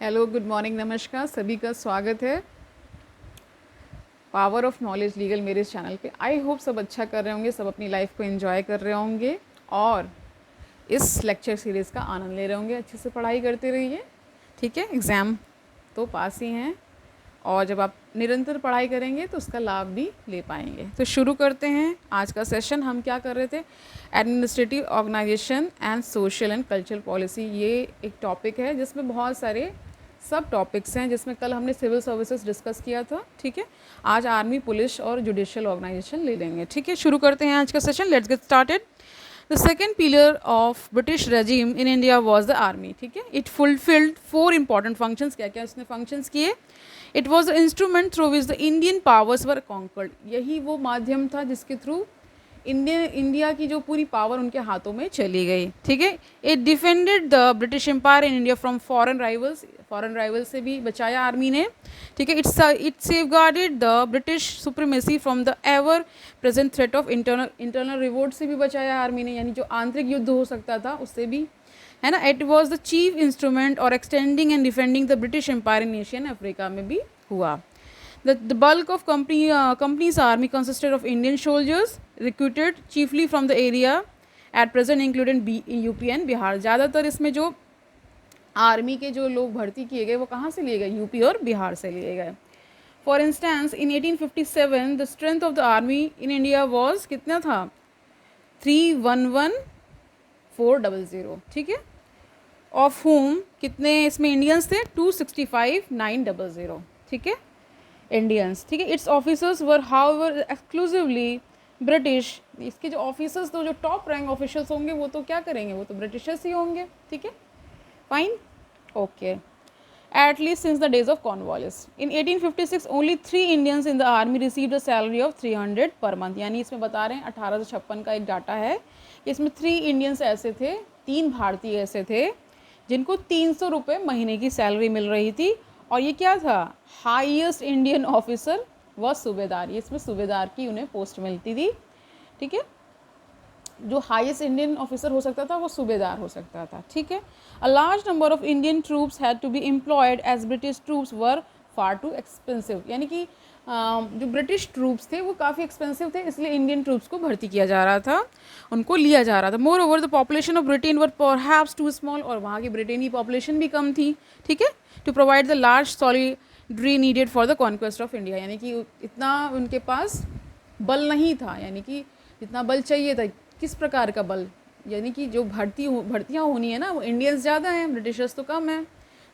Hello, good morning, नमस्कार, सभी का स्वागत है पावर ऑफ नॉलेज लीगल मेरे इस चैनल पे। आई होप सब अच्छा कर रहे होंगे, सब अपनी लाइफ को एंजॉय कर रहे होंगे और इस लेक्चर सीरीज़ का आनंद ले रहे होंगे। अच्छे से पढ़ाई करते रहिए, ठीक है। एग्ज़ाम तो पास ही हैं और जब आप निरंतर पढ़ाई करेंगे तो उसका लाभ भी ले पाएंगे। तो शुरू करते हैं आज का सेशन। हम क्या कर रहे थे, administrative organisation and social and cultural policy. ये एक टॉपिक है जिसमें बहुत सारे सब टॉपिक्स हैं, जिसमें कल हमने सिविल सर्विसेज डिस्कस किया था, ठीक है। आज आर्मी, पुलिस और जुडिशियल ऑर्गेनाइजेशन ले लेंगे, ठीक है। शुरू करते हैं आज का session, let's get started. The second pillar of British regime in India was the army, ठीक है। It fulfilled 4 important functions. क्या क्या इसने फंक्शंस किए? It was the instrument through which the Indian powers were conquered. यही वो माध्यम था जिसके थ्रू इंडिया की जो पूरी पावर उनके हाथों में चली गई, ठीक है। It defended the British empire in India from foreign rivals से भी बचाया आर्मी ने, ठीक है। It safeguarded the British supremacy from the ever present threat of internal revolt से भी बचाया आर्मी ने, यानी जो आंतरिक युद्ध हो सकता था उससे भी, है ना। It was the chief instrument और extending and defending the British empire in Asian Africa में भी हुआ। The bulk of company's army consisted of Indian soldiers recruited chiefly from the area at present included UP and Bihar. ज़्यादातर इसमें जो army के जो लोग भर्ती किए गए वो कहाँ से लिए गए? यूपी और बिहार से लिए गए। For instance in 1857 the strength of the army in India was कितना था? 311,400, ठीक है। ऑफ होम कितने इसमें इंडियंस थे? 265,900, ठीक है, इंडियंस, ठीक है। It's officers were however exclusively British. इसके जो ऑफिसर्स तो जो टॉप रैंक ऑफिशियल्स होंगे वो तो क्या करेंगे, वो तो ब्रिटिशर्स ही होंगे, ठीक है, fine, okay. At least since the days of Cornwallis. In 1856 only 3 Indians in the army received a salary of 300 per month. यानी इसमें बता रहे हैं 1856 का एक डाटा है कि इसमें 3 इंडियंस ऐसे थे, 3 भारतीय ऐसे थे जिनको 300 रुपये महीने की सैलरी मिल रही थी। और ये क्या था? हाईएस्ट इंडियन ऑफिसर व सूबेदार। ये इसमें सूबेदार की उन्हें पोस्ट मिलती थी, ठीक है। जो हाईएस्ट इंडियन ऑफिसर हो सकता था वो सूबेदार हो सकता था, ठीक है। A large number of Indian troops had to be employed as British troops were far too expensive. यानी कि जो ब्रिटिश ट्रूप्स थे वो काफ़ी एक्सपेंसिव थे, इसलिए इंडियन ट्रूप्स को भर्ती किया जा रहा था, उनको लिया जा रहा था। More over the population of Britain were perhaps too small. और वहाँ की ब्रिटेन की पॉपुलेशन भी कम थी, ठीक है, to provide the large soldiery needed for the conquest of India. यानी कि इतना उनके पास बल नहीं था, यानी कि जितना बल चाहिए था। किस प्रकार का बल? यानी कि जो भर्तियाँ होनी है ना, वो इंडियंस ज़्यादा हैं, ब्रिटिशर्स तो कम हैं।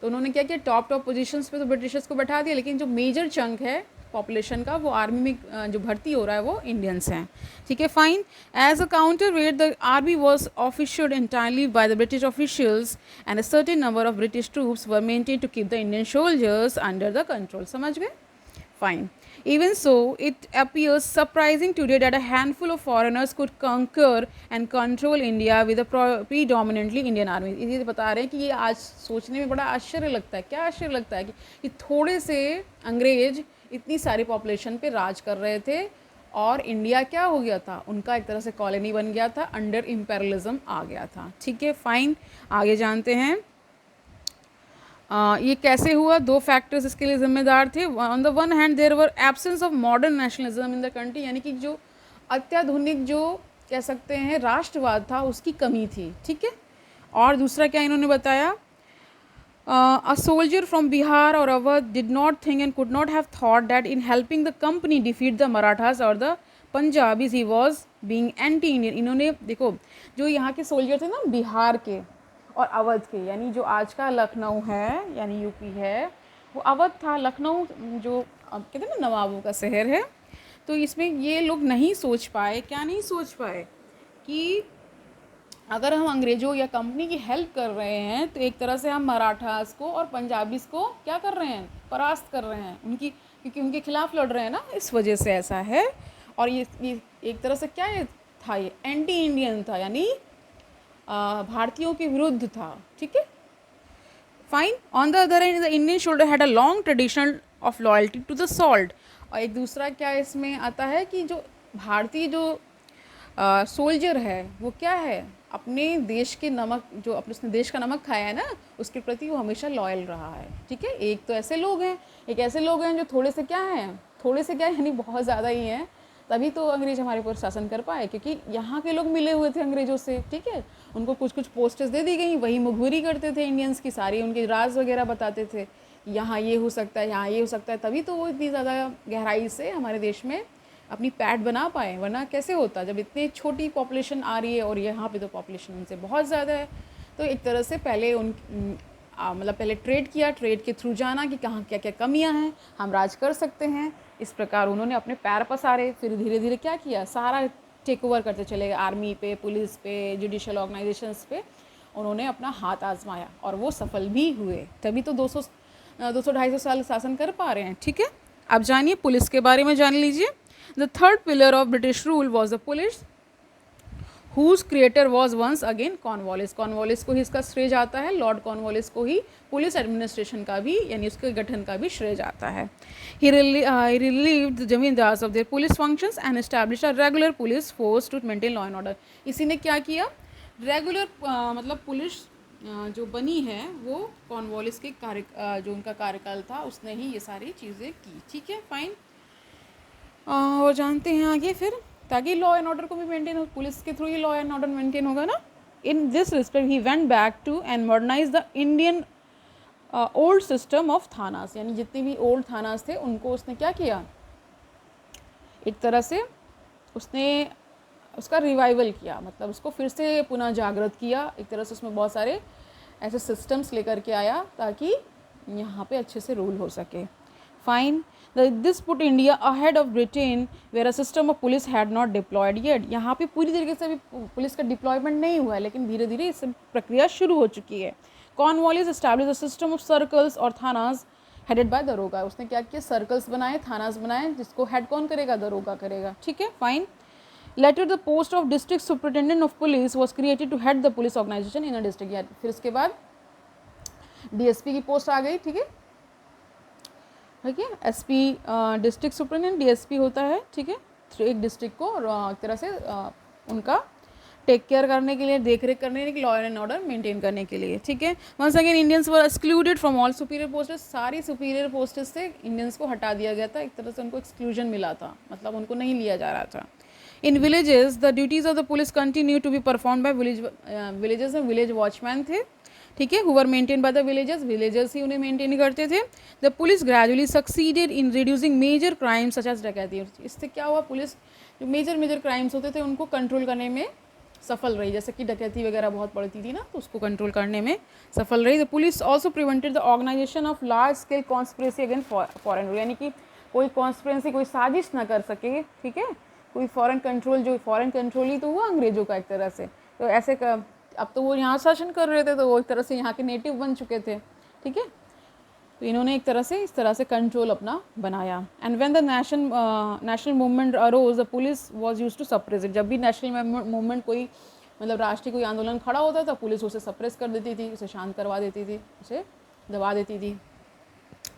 तो उन्होंने क्या किया, टॉप पोजीशंस पे तो ब्रिटिशर्स को बैठा दिया, लेकिन जो मेजर चंक है पॉपुलेशन का वो आर्मी में जो भर्ती हो रहा है वो इंडियंस हैं, ठीक है, fine. As a counterweight the army was officered entirely by the British officials and a certain number of British troops were maintained to keep the Indian soldiers under the control। समझ गए? Fine. Even so, it appears surprising today that a handful of foreigners could conquer and control India with a predominantly Indian army। ये बता रहे हैं कि ये आज सोचने में बड़ा आश्चर्य लगता है। क्या आश्चर्य लगता है कि थोड़े से अंग्रेज इतनी सारी पॉपुलेशन पे राज कर रहे थे और इंडिया क्या हो गया था, उनका एक तरह से कॉलोनी बन गया था, अंडर इम्पेरियलिज्म आ गया था, ठीक है, फाइन। आगे जानते हैं ये कैसे हुआ। 2 फैक्टर्स इसके लिए जिम्मेदार थे। On the one hand there were absence of modern nationalism in the country. यानी कि जो अत्याधुनिक जो कह सकते हैं राष्ट्रवाद था उसकी कमी थी, ठीक है। और दूसरा क्या इन्होंने बताया, a soldier from Bihar or Awadh did not think and could not have thought that in helping the company defeat the Marathas or the Punjabis he was being anti-Indian। इन्होंने देखो, जो यहाँ के सोल्जर थे ना बिहार के और अवध के, यानी जो आज का लखनऊ है यानी यूपी है, वो अवध था। लखनऊ जो अब कहते हैं ना नवाबों का शहर है। तो इसमें ये लोग नहीं सोच पाए, क्या नहीं सोच पाए कि अगर हम अंग्रेज़ों या कंपनी की हेल्प कर रहे हैं तो एक तरह से हम मराठास को और पंजाबीज़ को क्या कर रहे हैं, परास्त कर रहे हैं उनकी, क्योंकि उनके खिलाफ़ लड़ रहे हैं ना, इस वजह से ऐसा है। और ये एक तरह से क्या ये था, ये एंटी इंडियन था, यानी भारतीयों के विरुद्ध था, ठीक है, fine. On the other hand the Indian soldier had a long traditional of loyalty to the salt. और एक दूसरा क्या इसमें आता है कि जो भारतीय जो सोल्जर है वो क्या है, अपने देश के नमक, जो अपने देश का नमक खाया है ना, उसके प्रति वो हमेशा लॉयल रहा है। ठीक है, एक तो ऐसे लोग हैं, एक ऐसे लोग हैं जो थोड़े से क्या हैं, थोड़े से क्या यानी बहुत ज़्यादा ही हैं, तभी तो अंग्रेज हमारे ऊपर शासन कर पाए, क्योंकि यहाँ के लोग मिले हुए थे अंग्रेज़ों से। ठीक है, उनको कुछ कुछ पोस्टें दे दी गई, वही मुखबिरी करते थे इंडियंस की, सारी उनके राज वगैरह बताते थे, यहाँ ये हो सकता है, यहाँ ये हो सकता है, तभी तो वो इतनी ज़्यादा गहराई से हमारे देश में अपनी पैठ बना पाए, वरना कैसे होता जब इतनी छोटी पॉपुलेशन आ रही है, और यहाँ पे तो पॉपुलेशन उनसे बहुत ज़्यादा है। तो एक तरह से पहले मतलब पहले ट्रेड किया, ट्रेड के थ्रू जाना कि कहाँ क्या क्या कमियाँ हैं, हम राज कर सकते हैं, इस प्रकार उन्होंने अपने पैर पसारे। फिर धीरे धीरे क्या किया, सारा टेक ओवर करते चले गए, आर्मी पे, पुलिस पे, जुडिशल ऑर्गेनाइजेशंस पे उन्होंने अपना हाथ आजमाया, और वो सफल भी हुए, तभी तो 200-250 साल शासन कर पा रहे हैं। ठीक है, अब जानिए पुलिस के बारे में जान लीजिए। The third pillar of British rule was the police, whose creator was once again Cornwallis. Cornwallis को ही इसका श्रेय जाता है, लॉर्ड कॉर्नवालिस को ही पुलिस एडमिनिस्ट्रेशन का भी, यानी उसके गठन का भी श्रेय जाता है। He relieved the zamindars of their police functions and established a regular police force to maintain law and order. इसी ने क्या किया, रेगुलर मतलब पुलिस जो बनी है वो कॉर्नवालिस के जो उनका कार्यकाल था उसने ही ये सारी चीज़ें की। ठीक है, फाइन। और जानते हैं आगे फिर, ताकि लॉ एंड ऑर्डर को भी मेंटेन हो, पुलिस के थ्रू ही लॉ एंड ऑर्डर मेंटेन होगा ना। In this respect he went back to and modernize the Indian old system of thanas, यानी जितने भी ओल्ड थानास थे उनको उसने क्या किया, एक तरह से उसने उसका रिवाइवल किया, मतलब उसको फिर से पुनः जागृत किया, एक तरह से उसमें बहुत सारे ऐसे सिस्टम्स लेकर के आया ताकि यहाँ पे अच्छे से रूल हो सके। Fine. This put India ahead of Britain where a system of police had not deployed yet. यहाँ पे पूरी तरीके से अभी पुलिस का डिप्लॉयमेंट नहीं हुआ है, लेकिन धीरे धीरे इस प्रक्रिया शुरू हो चुकी है। Cornwallis establish a system of circles और थानास हेडेड बाय दरोगा। उसने क्या किया, सर्कल्स बनाए, थानास बनाए, जिसको हेड कौन करेगा, दरोगा करेगा। ठीक है, fine. Later the post of district superintendent of police was created to head the police organisation in a district. फिर उसके बाद डीएसपी की पोस्ट आ गई। ठीक है, ठीक है, एसपी डिस्ट्रिक्ट सुपरिटेंडेंट, डीएसपी होता है। ठीक है, एक डिस्ट्रिक्ट को एक तरह से उनका टेक केयर करने के लिए, देख रेख करने के लिए, लॉ एंड ऑर्डर मेंटेन करने के लिए। ठीक है, once again Indians were excluded from all superior posts. सारी सुपीरियर पोस्टेस से इंडियंस को हटा दिया गया था, एक तरह से उनको एक्सक्लूजन मिला था, मतलब उनको नहीं लिया जा रहा था। In villages the duties of the police continue to be perform by villages में विलेज वॉचमैन थे। ठीक है, who were maintain by the villagers ही उन्हें मेंटेन करते थे। The police gradually succeeded in reducing major crimes such as dacoity. इससे क्या हुआ, पुलिस जो मेजर क्राइम्स होते थे उनको कंट्रोल करने में सफल रही, जैसे कि डकैती वगैरह बहुत बढ़ती थी ना, तो उसको कंट्रोल करने में सफल रही। The police also prevented the organisation of large scale conspiracy against foreign rule, यानी कि कोई कॉन्स्पिरेसी, कोई साजिश ना कर सके। ठीक है, कोई फॉरेन कंट्रोल ही तो हुआ अंग्रेजों का एक तरह से। तो ऐसे अब तो वो यहाँ शासन कर रहे थे, तो वो एक तरह से यहाँ के नेटिव बन चुके थे। ठीक है, तो इन्होंने एक तरह से इस तरह से कंट्रोल अपना बनाया। And when the national movement arose the police was used to suppress it. जब भी नेशनल मूवमेंट कोई मतलब राष्ट्रीय कोई आंदोलन खड़ा होता था, पुलिस उसे सप्रेस कर देती थी, उसे शांत करवा देती थी, उसे दबा देती थी।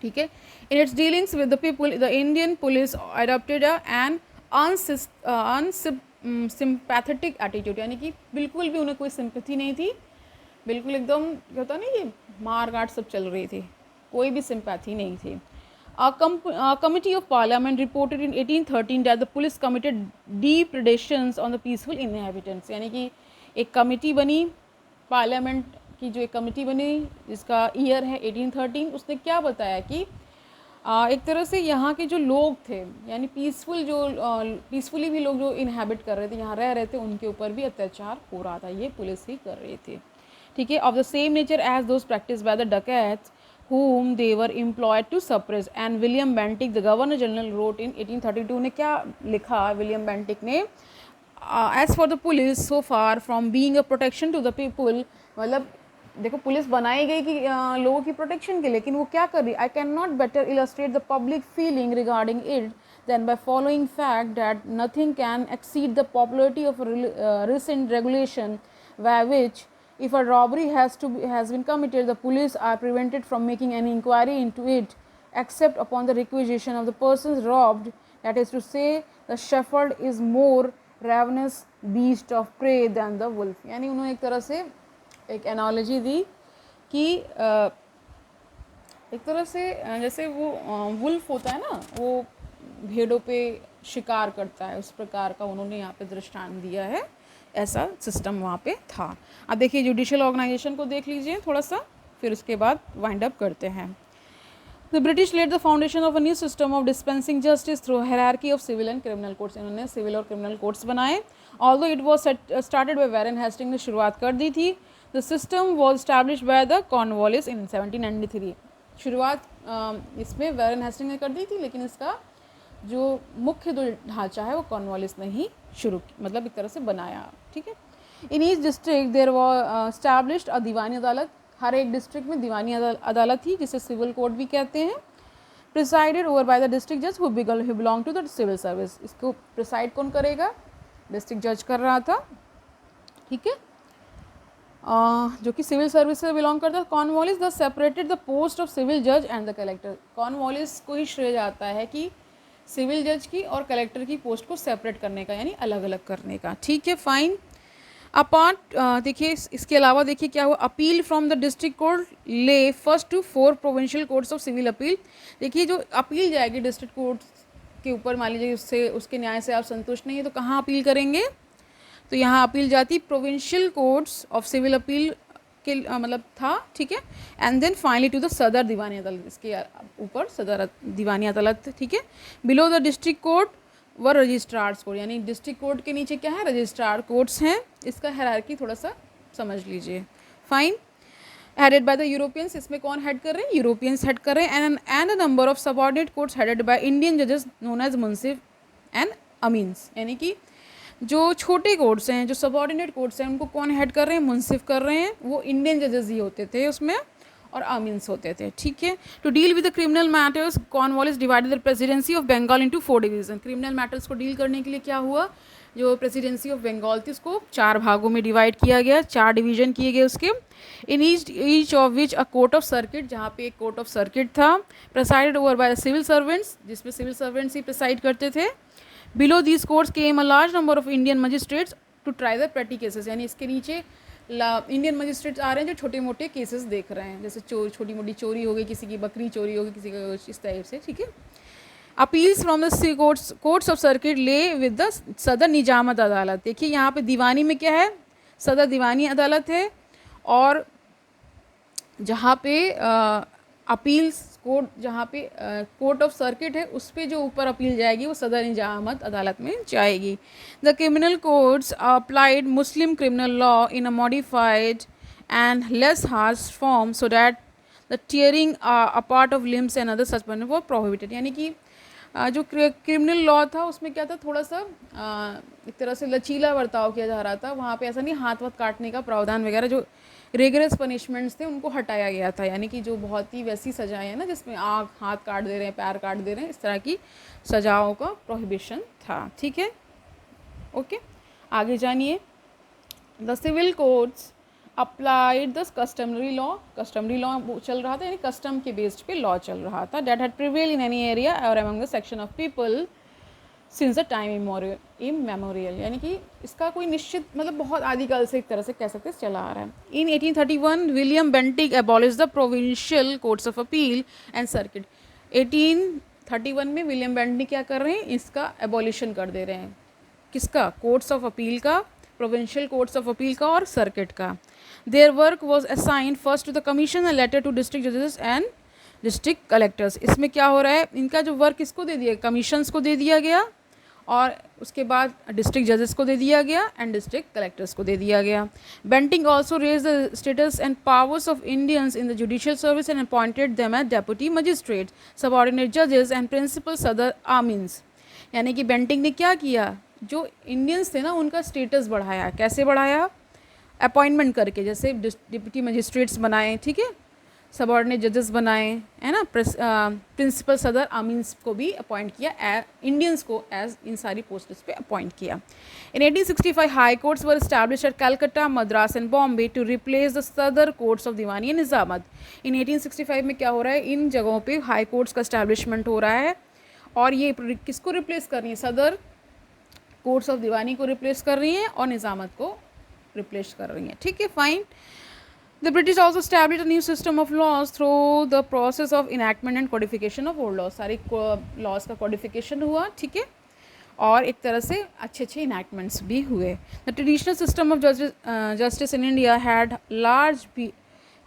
ठीक है, in its dealings with the people the Indian police adopted an sympathetic attitude, यानी कि बिल्कुल भी उन्हें कोई सिंपैथी नहीं थी, बिल्कुल एकदम होता नहीं, ये मार काट सब चल रही थी, कोई भी सिंपैथी नहीं थी। Committee of parliament reported in 1813 that the police committed depredations on the peaceful inhabitants, यानी कि एक कमिटी बनी, पार्लियामेंट की जो एक कमिटी बनी जिसका ईयर है 1813, उसने क्या बताया कि एक तरह से यहाँ के जो लोग थे, यानी पीसफुली भी लोग जो इनहेबिट कर रहे थे, यहाँ रह रहे थे, उनके ऊपर भी अत्याचार हो रहा था, ये पुलिस ही कर रही थी। ठीक है, of the same nature as those practice by the dacoits whom they were employed to suppress। and William Bentinck the governor general wrote in 1832 ने क्या लिखा, विलियम बेंटिक ने, as for the police so far from being a protection to the people, मतलब देखो police बनाई गई कि लोगों की प्रोटेक्शन के लिए, लेकिन वो क्या कर रही, I can not better illustrate the public feeling regarding it than by following fact that nothing can exceed the popularity of recent regulation by which if a robbery has been committed, the police are prevented from making any inquiry into it except upon the requisition of the persons robbed. That is to say, the shepherd is more ravenous beast of prey than the wolf. यानी उन्होंने एक तरह से एक analogy दी कि एक तरह से जैसे वो वुल्फ होता है ना, वो भेड़ों पे शिकार करता है, उस प्रकार का उन्होंने यहाँ पे दृष्टांत दिया है। ऐसा सिस्टम वहाँ पे था। अब देखिए जुडिशियल ऑर्गेनाइजेशन को देख लीजिए थोड़ा सा, फिर उसके बाद वाइंड अप करते हैं। The British laid the foundation of a new system of dispensing justice through hierarchy of civil and criminal courts. इन्होंने सिविल और क्रिमिनल कोर्ट्स बनाए। Although it was started by Warren Hasting ने शुरुआत कर दी थी। The system was established by the Cornwallis in 1793। शुरुआत इसमें वैरेन हेस्टिंग ने कर दी थी, लेकिन इसका जो मुख्य जो ढांचा है वो कॉर्नवालिस ने ही शुरू मतलब एक तरह से बनाया। ठीक है। In each district there was established a diwani adalat. हर एक डिस्ट्रिक्ट में दीवानी अदालत थी, जिसे सिविल कोर्ट भी कहते हैं। Presided over by the district जज who belong to the civil service. इसको प्रिसाइड कौन करेगा? डिस्ट्रिक्ट जज कर रहा था। ठीक है, जो कि सिविल सर्विस से बिलोंग करता है। Cornwallis the separated the post of civil जज एंड द कलेक्टर। कॉर्नवालिस को ही श्रेय जाता है कि सिविल जज की और कलेक्टर की पोस्ट को सेपरेट करने का, यानी अलग अलग करने का। ठीक है, फाइन। अपार्ट देखिए इसके अलावा देखिए क्या हुआ। Appeal from the district court lay first to 4 provincial courts of civil appeal. देखिए जो अपील जाएगी डिस्ट्रिक्ट कोर्ट के ऊपर, मान लीजिए उससे उसके न्याय से आप संतुष्ट नहीं है तो कहाँ अपील करेंगे? तो यहाँ अपील जाती provincial courts of civil appeal के मतलब था। ठीक है, and then finally to the Sadar Diwani अदालत। इसके ऊपर सदर दीवानी अदालत। ठीक है, बिलो द डिस्ट्रिक्ट कोर्ट व रजिस्ट्रार्स कोर्ट। यानी डिस्ट्रिक्ट कोर्ट के नीचे क्या है? रजिस्ट्रार कोर्ट्स हैं। इसका हायरार्की थोड़ा सा समझ लीजिए। Fine. Headed by the Europeans. इसमें कौन हेड कर रहे हैं? यूरोपियंस हेड कर रहे हैं। And a number of subordinate courts headed by Indian जजेस known as munsif and amins. यानी कि जो छोटे कोर्ट्स हैं, जो सबऑर्डिनेट कोर्ट्स हैं, उनको कौन हेड कर रहे हैं? मुंसिफ कर रहे हैं। वो इंडियन जजेस ही होते थे उसमें, और अमीन्स होते थे। ठीक है। To deal with the criminal matters Cornwallis divided the presidency of Bengal into 4 division. Criminal matters को डील करने के लिए क्या हुआ? जो प्रेसिडेंसी ऑफ बंगाल थी उसको 4 भागों में डिवाइड किया गया, 4 डिवीजन किए गए उसके। In each of which a court of circuit, जहाँ पे एक कोर्ट ऑफ सर्किट था। Presided over by civil servants, जिसमें सिविल सर्वेंट्स ही प्रेसाइड करते थे। Below these courts came a large number of Indian magistrates to try the petty cases. यानी इसके नीचे इंडियन मजिस्ट्रेट्स आ रहे हैं जो छोटे मोटे केसेस देख रहे हैं, जैसे छोटी मोटी चोरी हो गई, किसी की बकरी चोरी हो गई, किसी का इस टाइप से। ठीक है। Appeals from the courts of circuit ले विद द सदर निजामत अदालत। देखिए यहाँ पे दीवानी में क्या है? सदर दीवानी अदालत है, और जहाँ पे अपील्स कोर्ट, जहाँ पे कोर्ट ऑफ सर्किट है, उस पर जो ऊपर अपील जाएगी वो सदर निजामत अदालत में जाएगी। The criminal codes applied Muslim criminal law in a modified and less harsh form so that the tearing a part of limbs and other such for prohibited. यानी कि जो क्रिमिनल लॉ था उसमें क्या था? थोड़ा सा एक तरह से लचीला बर्ताव किया जा रहा था। वहाँ पे ऐसा नहीं हाथ वाथ काटने का प्रावधान वगैरह, जो रेगरस पनिशमेंट्स थे उनको हटाया गया था। यानी कि जो बहुत ही वैसी सजाएं हैं ना, जिसमें आँख हाथ काट दे रहे हैं, पैर काट दे रहे हैं, इस तरह की सजाओं का प्रोहिबिशन था। ठीक है, ओके, आगे जानिए। The civil codes applied the customary law. Customary law चल रहा था, यानी कस्टम के बेस्ड पे लॉ चल रहा था। That had prevail in any area or among the section of people since the time immemorial. यानी कि इसका कोई निश्चित मतलब बहुत आदिकाल से एक तरह से कह सकते हैं चला आ रहा है। इन 1831 William Bentinck abolish the provincial courts of appeal and circuit. 1831 में विलियम बेंटिक क्या कर रहे हैं? इसका एबॉलिशन कर दे रहे हैं। किसका? कोर्ट्स ऑफ अपील का, प्रोविंशियल कोर्ट्स ऑफ अपील का और सर्किट का। Their work was assigned first to the commission and later to district जजेस एंड डिस्ट्रिक्ट कलेक्टर्स। इसमें क्या हो रहा है? इनका जो वर्क किसको दे दिया? कमीशंस को दे दिया गया, और उसके बाद डिस्ट्रिक्ट जजेस को दे दिया गया एंड डिस्ट्रिक्ट कलेक्टर्स को दे दिया गया। Bentinck also raise the status and powers of Indians in the judicial service and appointed them as deputy magistrate, subordinate जजेस एंड प्रिंसिपल सदर आमीन्स। यानी कि बेंटिंग ने क्या किया? जो इंडियंस थे ना उनका स्टेटस बढ़ाया। कैसे बढ़ाया? अपॉइंटमेंट करके, जैसे डिप्टी मजिस्ट्रेट्स बनाए, ठीक है, सबऑर्डिनेट जजेस बनाए, है ना, प्रिंसिपल सदर आमीन्स को भी अपॉइंट किया, इंडियंस को एज इन सारी पोस्ट्स पे अपॉइंट किया। In 1865 high courts were established at Calcutta, Madras and Bombay to replace the Sadar courts of Diwani and Nizamat. In 1865 में क्या हो रहा है? इन जगहों पे हाई कोर्ट्स का एस्टैब्लिशमेंट हो रहा है, और ये किसको रिप्लेस कर रही है? सदर कोर्ट्स ऑफ दीवानी को रिप्लेस कर रही हैं और निज़ामत को रिप्लेस कर रही हैं, ठीक है, fine. The British also established a new system of laws through the process of enactment and codification of old laws. सारी laws का codification हुआ, ठीक है, और एक तरह से अच्छे अच्छे enactments भी हुए. The traditional system of justice in India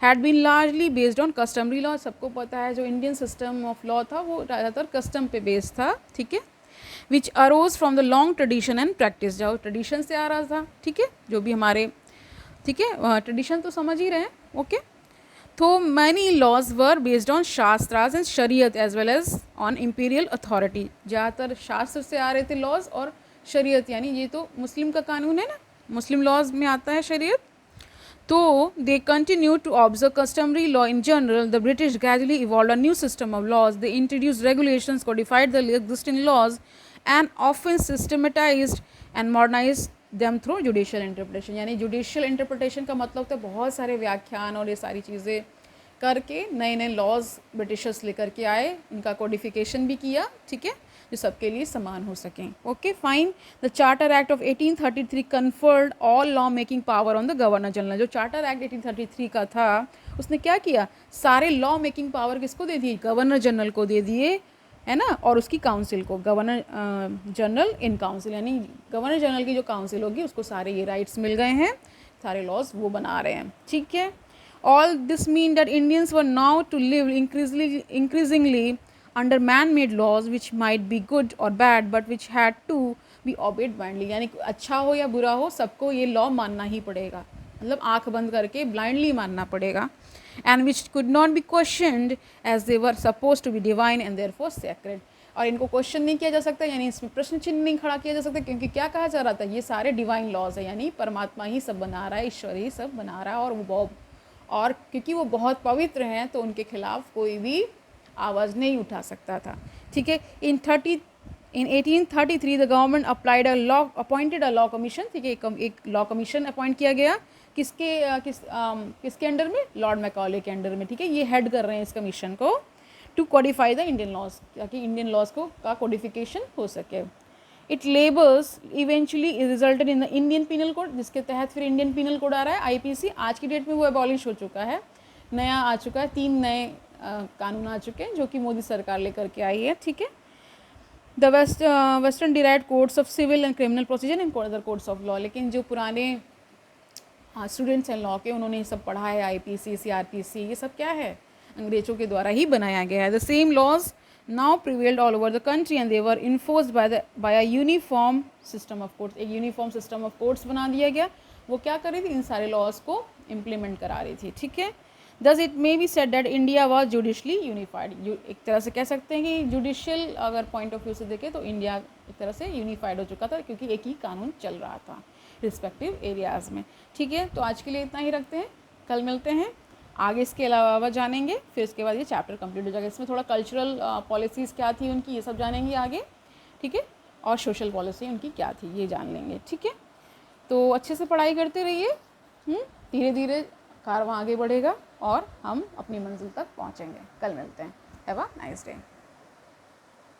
had been largely based on customary law. सबको पता है जो इंडियन सिस्टम ऑफ लॉ था वो ज़्यादातर कस्टम पे बेस्ड था, ठीक है, which arose from the long tradition and practice. जो ट्रेडिशन से आ रहा था, ठीक है, जो भी हमारे, ठीक है, ट्रेडिशन तो समझ ही रहे हैं, ओके. तो many laws were based on shastras and shariat as well as on imperial authority. ज़्यादातर शास्त्र से आ रहे थे लॉज और शरीयत, यानी ये तो मुस्लिम का कानून है ना, मुस्लिम लॉज में आता है शरीयत. तो they continue to observe customary law in general. The British gradually evolve a new system of laws. They introduce regulations, codified the existing laws and often systematised and modernised them through judicial interpretation. यानी judicial interpretation का मतलब तो बहुत सारे व्याख्यान और ये सारी चीज़ें करके नए नए लॉज ब्रिटिशर्स लेकर के आए, उनका कोडिफिकेशन भी किया, ठीक है, जो सबके लिए समान हो सकें, okay, fine. The charter act of 1833 conferred all law making power on the governor general. जो चार्टर एक्ट 1833 का था उसने क्या किया, सारे लॉ मेकिंग पावर किसको दे दिए, गवर्नर जनरल को दे दिए, है ना, और उसकी काउंसिल को, गवर्नर जनरल इन काउंसिल, यानी गवर्नर जनरल की जो काउंसिल होगी उसको सारे ये राइट्स मिल गए हैं, सारे लॉज वो बना रहे हैं, ठीक है. All this mean that Indians were now to live increasingly under man made laws which might be good or bad but which had to be obeyed blindly. यानी अच्छा हो या बुरा हो सबको ये लॉ मानना ही पड़ेगा, मतलब आँख बंद करके ब्लाइंडली मानना पड़ेगा. and which could not be questioned as they were supposed to be divine and therefore sacred. और इनको क्वेश्चन नहीं किया जा सकता, यानी इसमें प्रश्न चिन्ह नहीं खड़ा किया जा सकता, क्योंकि क्या कहा जा रहा था, ये सारे डिवाइन लॉज है, यानी परमात्मा ही सब बना रहा है, ईश्वर ही सब बना रहा है, और क्योंकि वो बहुत पवित्र हैं तो उनके खिलाफ कोई भी आवाज़ नहीं उठा सकता था, ठीक है. In 1833 the government appointed a law commission, ठीक है, एक लॉ कमीशन अपॉइंट किया गया, किसके अंडर में, लॉर्ड मैकॉले के अंडर में, ठीक है, ये हेड कर रहे हैं इस कमीशन को, to codify the Indian laws, ताकि इंडियन लॉज को का कोडिफिकेशन हो सके. It labours eventually resulted in the Indian penal code, जिसके तहत फिर इंडियन पिनल कोड आ रहा है, आईपीसी. आज की डेट में वो एबॉलिश हो चुका है, नया आ चुका है, 3 नए कानून आ चुके हैं जो कि मोदी सरकार लेकर के आई है, ठीक है. The western derived codes of civil and criminal procedure and other codes of law. लेकिन जो पुराने स्टूडेंट्स हैं लॉ के, उन्होंने ये सब पढ़ा है, आईपीसी, सीआरपीसी, ये सब क्या है, अंग्रेजों के द्वारा ही बनाया गया है. The same laws now prevailed all over the country and they were enforced by a uniform system of courts. एक यूनिफॉर्म सिस्टम ऑफ कोर्ट्स बना दिया गया, वो क्या कर रही थी, इन सारे लॉज को इम्प्लीमेंट करा रही थी, ठीक है. Thus it may be said that India was judicially unified. एक तरह से कह सकते हैं कि जुडिशियल अगर पॉइंट ऑफ व्यू से देखें तो इंडिया एक तरह से यूनिफाइड हो चुका था, क्योंकि एक ही कानून चल रहा था रिस्पेक्टिव एरियाज़ में, ठीक है. तो आज के लिए इतना ही रखते हैं, कल मिलते हैं, आगे इसके अलावा जानेंगे, फिर इसके बाद ये चैप्टर कंप्लीट हो जाएगा. इसमें थोड़ा कल्चरल पॉलिसीज़ क्या थी उनकी, ये सब जानेंगे आगे, ठीक है, और सोशल पॉलिसी उनकी क्या थी ये जान लेंगे, ठीक है. तो अच्छे से पढ़ाई करते रहिए, धीरे धीरे कारवां आगे बढ़ेगा और हम अपनी मंजिल तक पहुँचेंगे. कल मिलते हैं. Have a nice day.